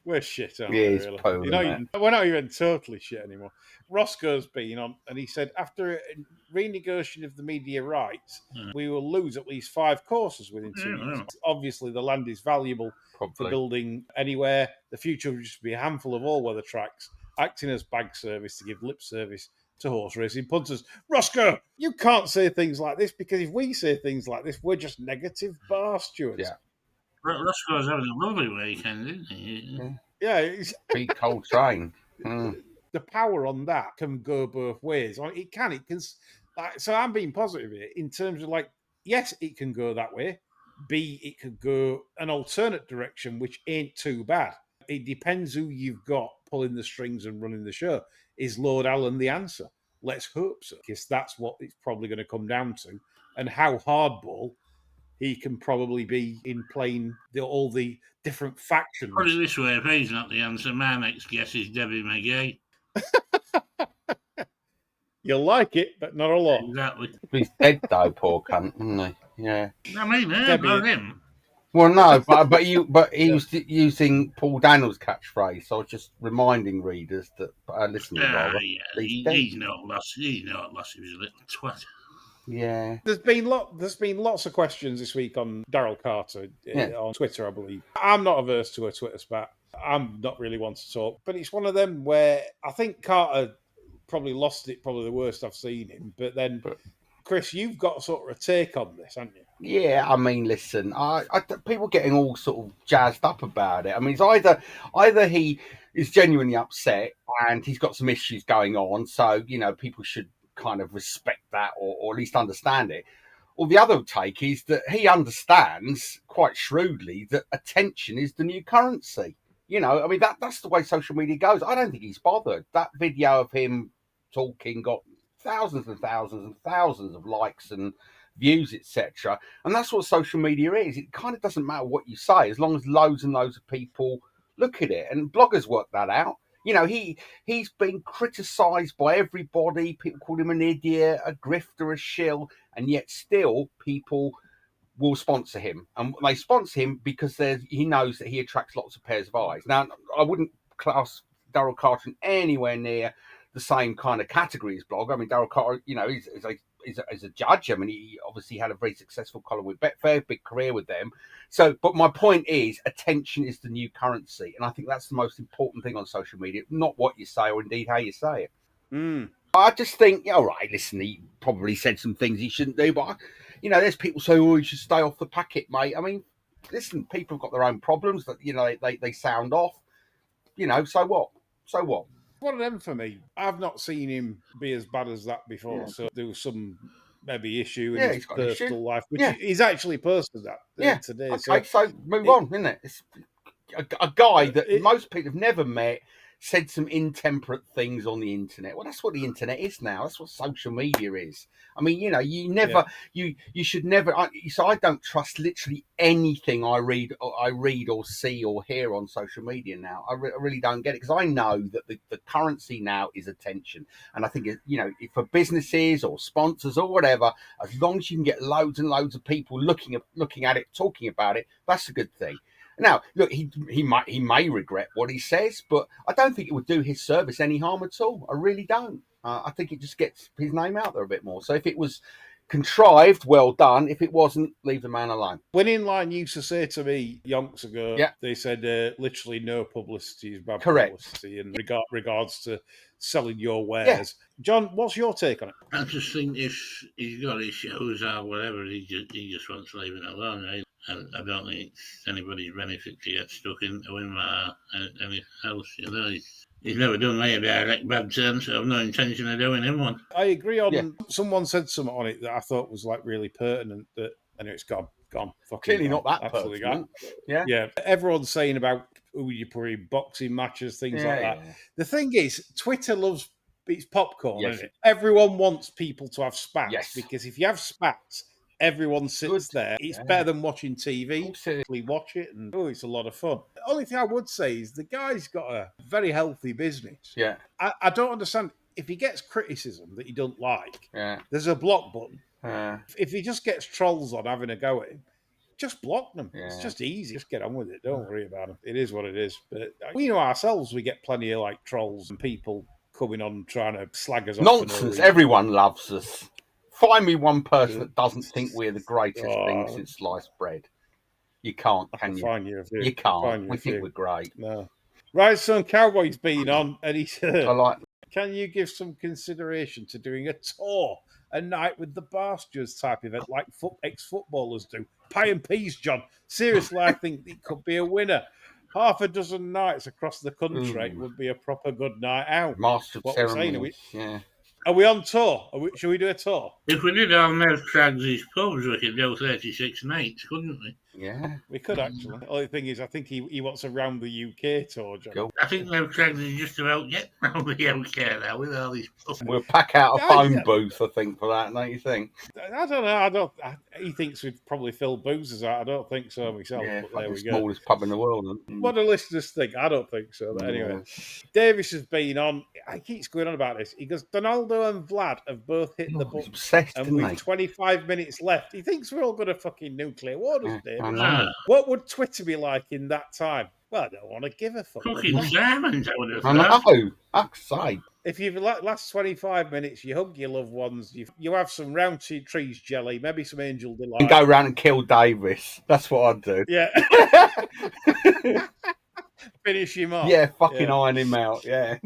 We're shit, aren't we? Really? We're not even totally shit anymore. Roscoe's been on, and he said after renegotiation of the media rights, we will lose at least 5 courses within 2 years. Obviously, the land is valuable for building anywhere. The future will just be a handful of all-weather tracks, acting as bag service to give lip service to horse racing punters. Roscoe, you can't say things like this, because if we say things like this, we're just negative bar stewards. Yeah. Roscoe's having a lovely weekend, isn't he? Yeah. Beat Coltrane. The power on that can go both ways. It can. So I'm being positive here in terms of yes, it can go that way. B, it could go an alternate direction, which ain't too bad. It depends who you've got pulling the strings and running the show. Is Lord Allen the answer? Let's hope so, because that's what it's probably going to come down to. And how hardball he can probably be in playing all the different factions. Put it this way, if he's not the answer, my next guess is Debbie McGee. You'll like it, but not a lot. Exactly. He's dead though, poor cunt, isn't he? Yeah. I mean, Debbie- not him. Well, no, but he was using Paul Daniels' catchphrase. So I was just reminding readers that listening rather. He's not lost. He's not lost. He was a little twat. Yeah. There's been lots of questions this week on Daryl Carter on Twitter, I believe. I'm not averse to a Twitter spat. I'm not really one to talk, but it's one of them where I think Carter probably lost it, probably the worst I've seen him. But then, Chris, you've got sort of a take on this, haven't you? Yeah, I mean, listen, I people getting all sort of jazzed up about it. I mean, it's either he is genuinely upset and he's got some issues going on, so people should kind of respect that or at least understand it. Or the other take is that he understands quite shrewdly that attention is the new currency. I mean, that's the way social media goes. I don't think he's bothered. That video of him talking got thousands and thousands and thousands of likes and views, etc. And that's what social media is. It kind of doesn't matter what you say as long as loads and loads of people look at it. And bloggers work that out. He's been criticised by everybody. People call him an idiot, a grifter, a shill, and yet still people will sponsor him. And they sponsor him because he knows that he attracts lots of pairs of eyes. Now, I wouldn't class Daryl Carter anywhere near the same kind of category as blog. I mean, Daryl Carter, is a judge. I mean, he obviously had a very successful column with Betfair, big career with them. So, but my point is, attention is the new currency. And I think that's the most important thing on social media, not what you say or indeed how you say it. I just think, all right, listen, he probably said some things he shouldn't do, but, there's people say, oh, you should stay off the packet, mate. I mean, listen, people have got their own problems that, they sound off, so what? So what? One of them for me. I've not seen him be as bad as that before. Yeah. So there was some maybe issue in his personal life, which he's actually posted that today. Okay, so move on, isn't it? It's a guy that most people have never met said some intemperate things on the internet. Well, that's what the internet is now. That's what social media is. I mean, you should never. So I don't trust literally anything I read or see or hear on social media now. I really don't get it because I know that the currency now is attention, and I think for businesses or sponsors or whatever, as long as you can get loads and loads of people looking at it, talking about it, that's a good thing. Now, look, he may regret what he says, but I don't think it would do his service any harm at all. I really don't. I think it just gets his name out there a bit more. So if it was contrived, well done. If it wasn't, leave the man alone. When Inline used to say to me yonks ago, they said literally no publicity is bad publicity in regards to selling your wares. Yeah. John, what's your take on it? I just think if he's got his shows or whatever, he just wants to leave it alone, right? I don't think it's anybody's benefit to get stuck into him or anything else. He's never done me a direct bad turn, so I've no intention of doing him one. I agree on. Someone said something on it that I thought was like really pertinent. That anyway, it's gone. Clearly not that absolutely pertinent. Gone. Yeah. Everyone's saying about who you put in boxing matches, things like that. Yeah. The thing is, Twitter loves it's popcorn, isn't it? Everyone wants people to have spats because if you have spats, everyone sits there. It's better than watching TV. We watch it and it's a lot of fun. The only thing I would say is the guy's got a very healthy business. Yeah. I don't understand if he gets criticism that he don't like. Yeah. There's a block button. If he just gets trolls on having a go at him, just block them. Yeah. It's just easy. Just get on with it. Don't worry about it. It is what it is. But we know ourselves, we get plenty of like trolls and people coming on trying to slag us off. Nonsense. Everyone loves us. Find me one person that doesn't think we're the greatest thing since sliced bread. You can't, can you? You can't. We think we're great. No. Right, son, Cowboy's been on, and he said, can you give some consideration to doing a tour, a night with the Barsters type event like ex-footballers do? Pie and peas, John. Seriously, I think it could be a winner. Half a dozen nights across the country would be a proper good night out. Master of ceremonies, Are we on tour? Should we do a tour? If we did our Mez Crags's pubs, we could do 36 nights, couldn't we? Yeah. We could actually. The only thing is, I think he wants a round the UK tour, John. Cool. I think they're trying to just about get around the UK now with all these. We'll pack out a Yeah, phone yeah. booth, I think, for that, don't you think? I don't know. He thinks we'd probably fill boozers out. I don't think so myself. Yeah, But there we the go. smallest pub in the world. What do listeners think? I don't think so. But anyway, Davis has been on. He keeps going on about this. He goes, Donaldo and Vlad have both hit the He's button, obsessed, and isn't with he? 25 minutes left, he thinks we're all going to fucking nuclear war, does Yeah, Davis? I know. What would Twitter be like in that time? Well, I don't want to give a fuck. Fucking Simons, I would have I thought. know. Fuck's sake. If you've last 25 minutes, you hug your loved ones, you have some round trees jelly, maybe some angel delight. And go round and kill Davis. That's what I'd do. Yeah. Finish him off. Yeah, fucking iron him out. Yeah.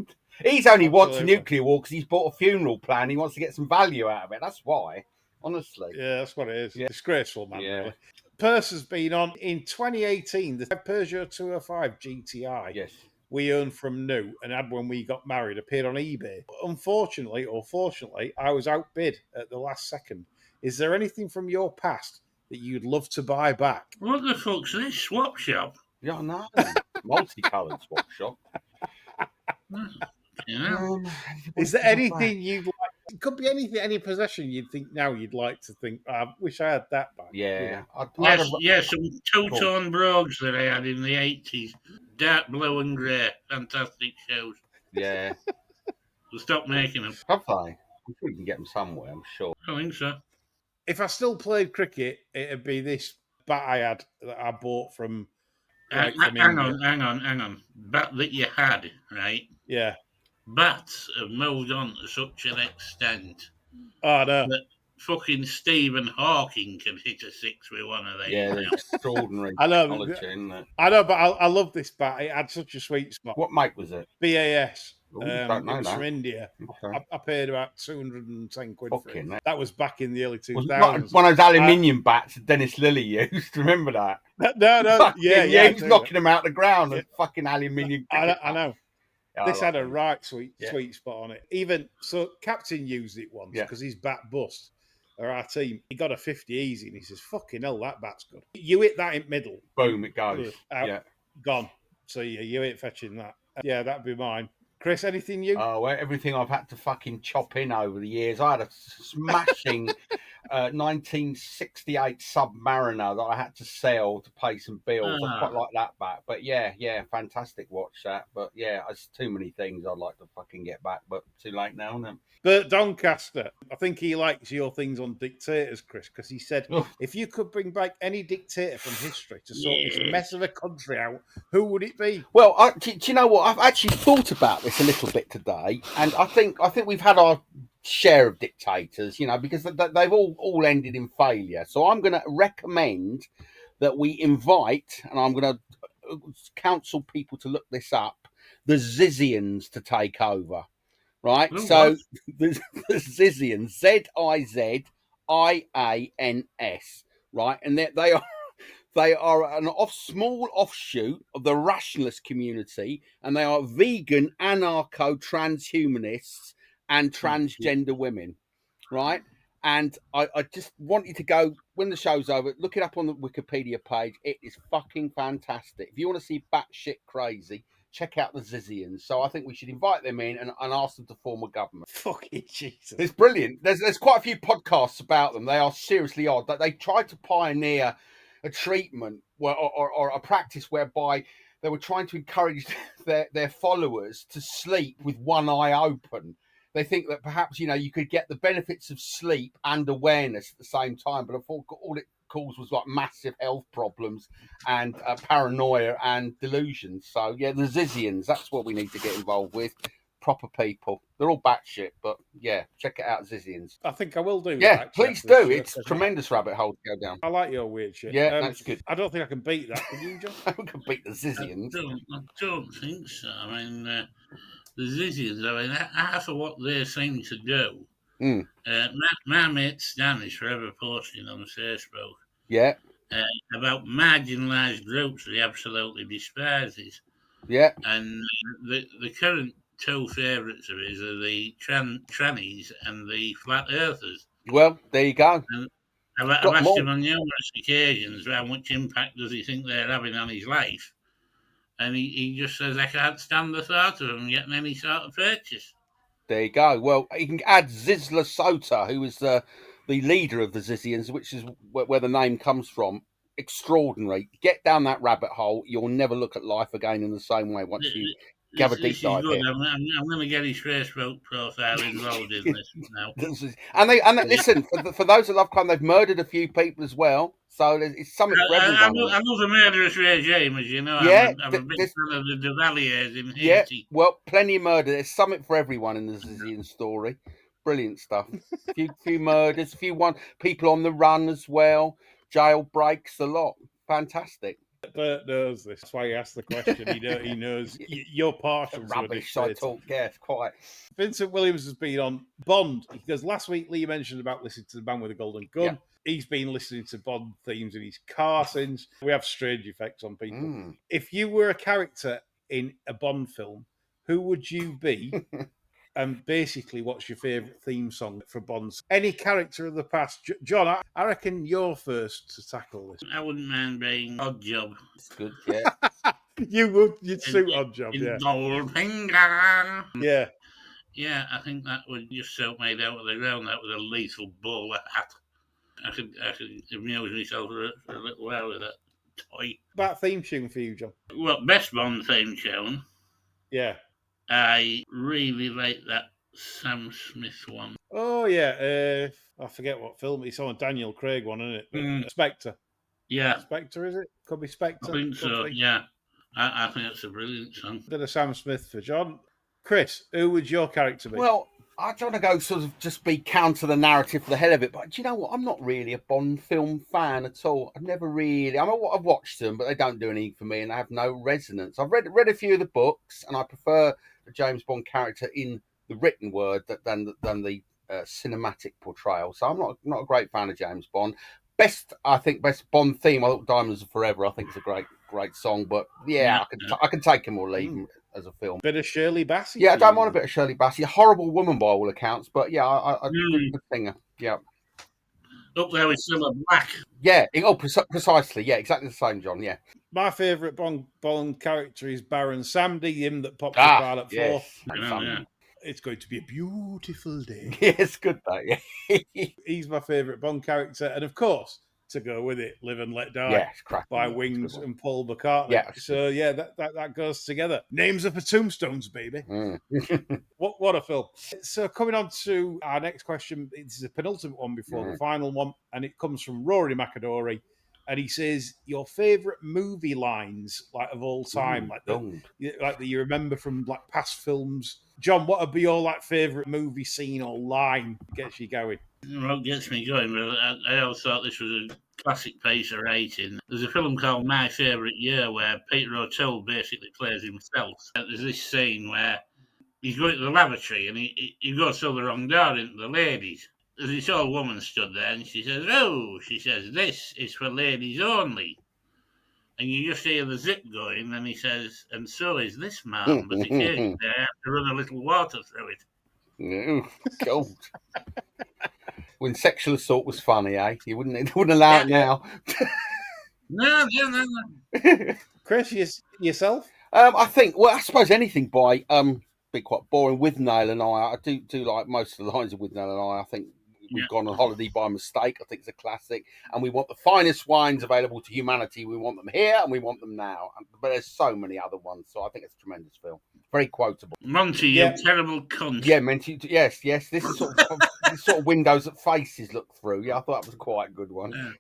He's only wants a Absolutely. nuclear war because he's bought a funeral plan. He wants to get some value out of it. That's why. Honestly. Yeah, that's what it is. Yeah. Disgraceful, man. Yeah. Really. Purse has been on in 2018, the Peugeot 205 GTI. Yes. We owned from new and had when we got married appeared on eBay. Unfortunately, or fortunately, I was outbid at the last second. Is there anything from your past that you'd love to buy back? What the fuck's this swap shop? Yeah, I know. Multicoloured swap shop. You know? Is there anything you'd like? It could be anything, any possession you'd think now you'd like to think, I wish I had that back. Yeah. Yes, some two-tone brogues that I had in the 80s. Dark blue and grey. Fantastic shows. Yeah. We'll stop making them. Have they? I'm sure you can get them somewhere, I'm sure. I think so. If I still played cricket, it'd be this bat I had that I bought from Hang India. on. Bat that you had, right? Yeah. Bats have moved on to such an extent Oh, no. that fucking Stephen Hawking can hit a six with one of these. Yeah, now. they're extraordinary I know. technology, isn't it? I know, but I love this bat. It had such a sweet spot. What make was it? BAS. Ooh, It don't know was that. from India. Okay. I paid about 210 quid for Fucking it. hell. That was back in the early Was 2000s. one of those aluminium bats that Dennis Lilly used. Remember that? No. Fucking, Yeah, he was I do. knocking them out the ground with fucking aluminium. I know. Yeah, This I had like a them. right sweet Yeah. spot on it. Even so, Captain used it once Yeah. because his bat bust. Or our team, he got a 50 easy, and he says, "Fucking hell, that bat's good." You hit that in middle, Boom, it goes. out, Yeah. gone. So you ain't fetching that. Yeah, that'd be mine. Chris, anything you? Oh, well, everything I've had to fucking chop in over the years. I had a smashing 1968 Submariner that I had to sell to pay some bills. I quite like that back. But yeah, fantastic watch that. But yeah, there's too many things I'd like to fucking get back, but too late now, isn't it? Bert Doncaster, I think he likes your things on dictators, Chris, because he said, Oh. if you could bring back any dictator from history to sort this mess of a country out, who would it be? Well, do you know what? I've actually thought about this a little bit today, and I think we've had our share of dictators, you know, because they've all ended in failure. So I'm going to recommend that we invite, and I'm going to counsel people to look this up, the Zizians to take over. Right, so the Zizians, Zizians, right, and they are an small offshoot of the rationalist community, and they are vegan, anarcho, transhumanists, and transgender women, right? And I just want you to go when the show's over, look it up on the Wikipedia page. It is fucking fantastic. If you want to see batshit crazy, check out the Zizians. So I think we should invite them in and ask them to form a government. Fucking Jesus. It's brilliant. There's quite a few podcasts about them. They are seriously odd. They tried to pioneer a treatment or a practice whereby they were trying to encourage their followers to sleep with one eye open. They think that perhaps, you know, you could get the benefits of sleep and awareness at the same time, but I thought all it caused was like massive health problems and paranoia and delusions. So yeah, the Zizians, that's what we need to get involved with. Proper people. They're all batshit, but yeah, check it out, Zizians. I think I will do. Yeah, that, please actually. do. It's a tremendous rabbit hole to go down. I like your weird shit. Yeah, that's good. I don't think I can beat that. Can you, John? We can beat the Zizians. I don't think so. I mean, the Zizians, I mean, half of what they seem to do. My mate Stan is forever posting on Facebook. Yeah. About marginalised groups that he absolutely despises. Yeah. And the current two favourites of his are the trannies and the flat earthers. Well, there you go. I've asked him on numerous occasions how much impact does he think they're having on his life, and he just says I can't stand the thought of him getting any sort of purchase. There you go. Well, you can add Zizla Sota, who is the leader of the Zizians, which is where the name comes from. Extraordinary. Get down that rabbit hole. You'll never look at life again in the same way once you have a deep dive here. I'm going to get his Facebook profile involved in this now. And they listen, for those that love crime, they've murdered a few people as well. So it's something for everyone. I love the murderous regime, as you know. Yeah, I'm a big fan of the Duvaliers in Haiti. Yeah, well, plenty of murder. There's something for everyone in the Zizian story. Brilliant stuff. few murders, people on the run as well. Jail breaks, a lot. Fantastic. Bert knows this. That's why he asked the question. He knows you're partial to rubbish. I talk. Yes, quite. Vincent Williams has been on Bond because last week Lee mentioned about listening to The Man with a Golden Gun. Yeah. He's been listening to Bond themes in his car since. We have strange effects on people. If you were a character in a Bond film, who would you be? And basically, what's your favourite theme song for Bonds? Any character of the past? John, I reckon you're first to tackle this. I wouldn't mind being Odd Job. It's good, yeah. You'd suit Odd Job, yeah. Goldfinger. Yeah. Yeah, I think that would just soak me out of the ground. That was a lethal bowler hat. I could amuse myself for a little while with that toy. About theme tune for you, John? Well, best Bond theme tune. Yeah. I really like that Sam Smith one. Oh, yeah. I forget what film. It's on a Daniel Craig one, isn't it? Spectre. Yeah. Spectre, is it? Could be Spectre. I think so, yeah. I think that's a brilliant song. Bit of Sam Smith for John. Chris, who would your character be? Well, I don't want to go sort of just be counter the narrative for the hell of it, but do you know what? I'm not really a Bond film fan at all. I've never really. I've watched them, but they don't do anything for me, and I have no resonance. I've read a few of the books, and I prefer the James Bond character in the written word than the cinematic portrayal. So I'm not a great fan of James Bond. Best Bond theme. I thought Diamonds Are Forever. I think it's a great song, but yeah, I can take him or leave him as a film. Bit of Shirley Bassey. Yeah, I don't mind a bit of Shirley Bassey. A horrible woman by all accounts, but yeah, I good singer. Yeah. Up there with Cilla Black. Yeah. Precisely. Yeah, exactly the same, John. Yeah. My favourite Bond character is Baron Samedi, him that pops up out at 4. Yeah. It's going to be a beautiful day. Yeah, it's good though. Yeah. He's my favourite Bond character, and of course, to go with it, Live and Let Die. Yeah, it's cracking. By Wings and Paul McCartney. Yeah. So yeah, that goes together. Names are for tombstones, baby. What a film. So coming on to our next question, it's the penultimate one before the final one, and it comes from Rory McAdory. And he says, your favourite movie lines, like, of all time, like that you remember from, like, past films. John, what would be your, like, favourite movie scene or line gets you going? Well, gets me going, but I always thought this was a classic piece of writing. There's a film called My Favourite Year where Peter O'Toole basically plays himself. There's this scene where he's going to the lavatory and he goes through the wrong door into the ladies. There's this old woman stood there and she says, this is for ladies only. And you just hear the zip going and he says, and so is this man, but occasionally I have to run a little water through it. No, cold. When sexual assault was funny, eh? You wouldn't allow it now. No. Chris, yourself? I suppose anything by be quite boring. Withnail and I do like most of the lines of Withnail and I think we've gone on holiday by mistake. I think it's a classic. And we want the finest wines available to humanity. We want them here and we want them now. But there's so many other ones. So I think it's a tremendous film. Very quotable. Monty, you terrible cunt. Yeah, Monty. Yes. This is sort of windows that faces look through. Yeah, I thought that was quite a good one.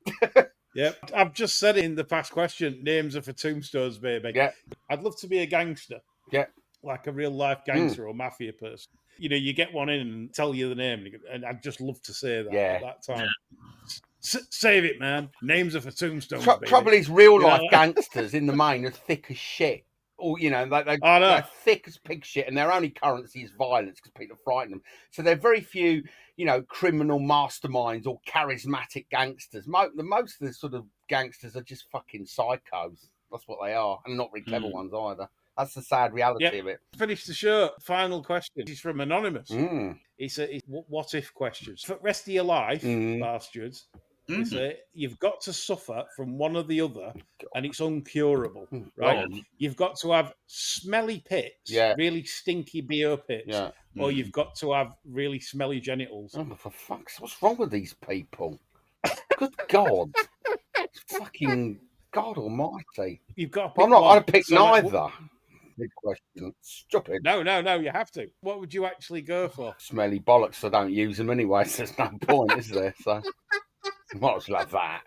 Yeah. I've just said it in the past question. Names are for tombstones, baby. Yeah. I'd love to be a gangster. Yeah. Like a real life gangster or mafia person. You know, you get one in and tell you the name, and I'd just love to say that at that time. Save it, man. Names are for tombstones. Trouble is, real life gangsters in the main are thick as shit. Or they're thick as pig shit, and their only currency is violence because people frighten them. So they're very few, criminal masterminds or charismatic gangsters. Most of the sort of gangsters are just fucking psychos. That's what they are, and not very clever ones either. That's the sad reality of it. Finish the show. Final question. It's from Anonymous. It's what if questions. For the rest of your life, bastards, You see, you've got to suffer from one or the other, and it's uncurable, right? God. You've got to have smelly pits, really stinky BO pits, or you've got to have really smelly genitals. Oh, for fuck's sake, what's wrong with these people? Good God. Fucking God almighty. You've got to pick I'm not one. going to pick neither. Big question. Stupid. No, you have to. What would you actually go for? Smelly bollocks, I don't use them anyway, so there's no point, is there? So, might as well have that.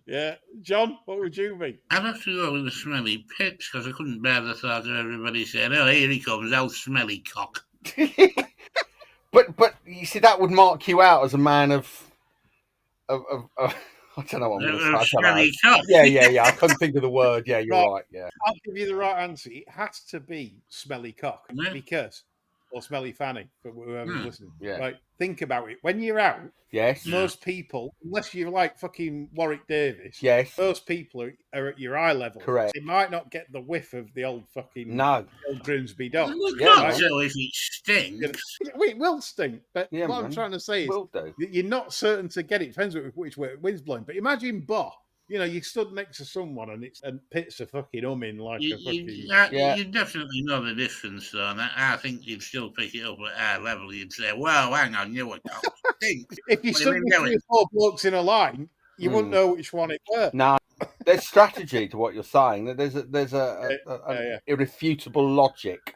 Yeah. John, what would you be? I'd have to go with the smelly pits because I couldn't bear the thought of everybody saying, "Oh, here he comes, old smelly cock." But you see, that would mark you out as a man of I don't know what I'm going to say. Smelly cock. Yeah. I couldn't think of the word. Yeah, you're right. Yeah. I'll give you the right answer. It has to be smelly cock because, or smelly fanny for whoever's listening. Yeah. Right. Think about it. When you're out, most people, unless you're like fucking Warwick Davis, most people are at your eye level. Correct. So you might not get the whiff of the old fucking old Grimsby dog. Right? So if it stinks, it will stink. But what I'm trying to say is, you're not certain to get it. Depends which way the wind's blowing. But imagine Bo. You know, you stood next to someone and pits are fucking humming like a fucking... You definitely know the difference, though. And I think you'd still pick it up at our level. You'd say, well, hang on, you were stinks. If you stood with 3 or 4 blokes in a line, you wouldn't know which one it were. No, there's strategy to what you're saying. There's an irrefutable logic.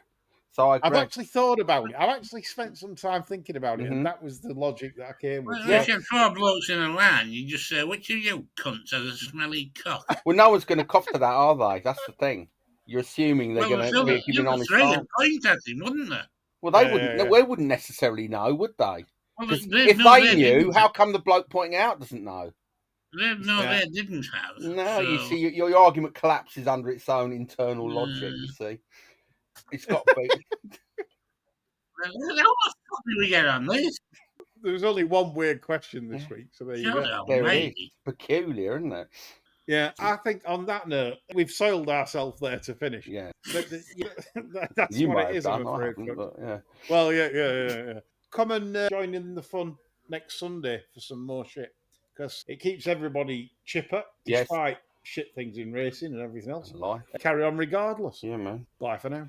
So I've actually thought about it. I've actually spent some time thinking about it, and that was the logic that I came with. If you had 4 blokes in a line, you just say, which of you cunts has a smelly cock? Well, no one's going to cough to that, are they? That's the thing. You're assuming they're going to be giving honest answers. Point at him, wouldn't they? Well, they wouldn't. They wouldn't necessarily know, would they? Well, if they knew, how come the bloke pointing out doesn't know? They didn't have. No, so... you see, your argument collapses under its own internal logic. You see, it's got to be. How much did we get on this? There was only one weird question this week, so there you go. There it is. Peculiar, isn't it? Yeah, I think on that note, we've soiled ourselves there to finish. Yeah, that's you what it is. I'm afraid. but, yeah. Well, yeah. Come and join in the fun next Sunday for some more shit because it keeps everybody chipper despite shit things in racing and everything else. Life. Carry on regardless. Yeah, man. Bye for now.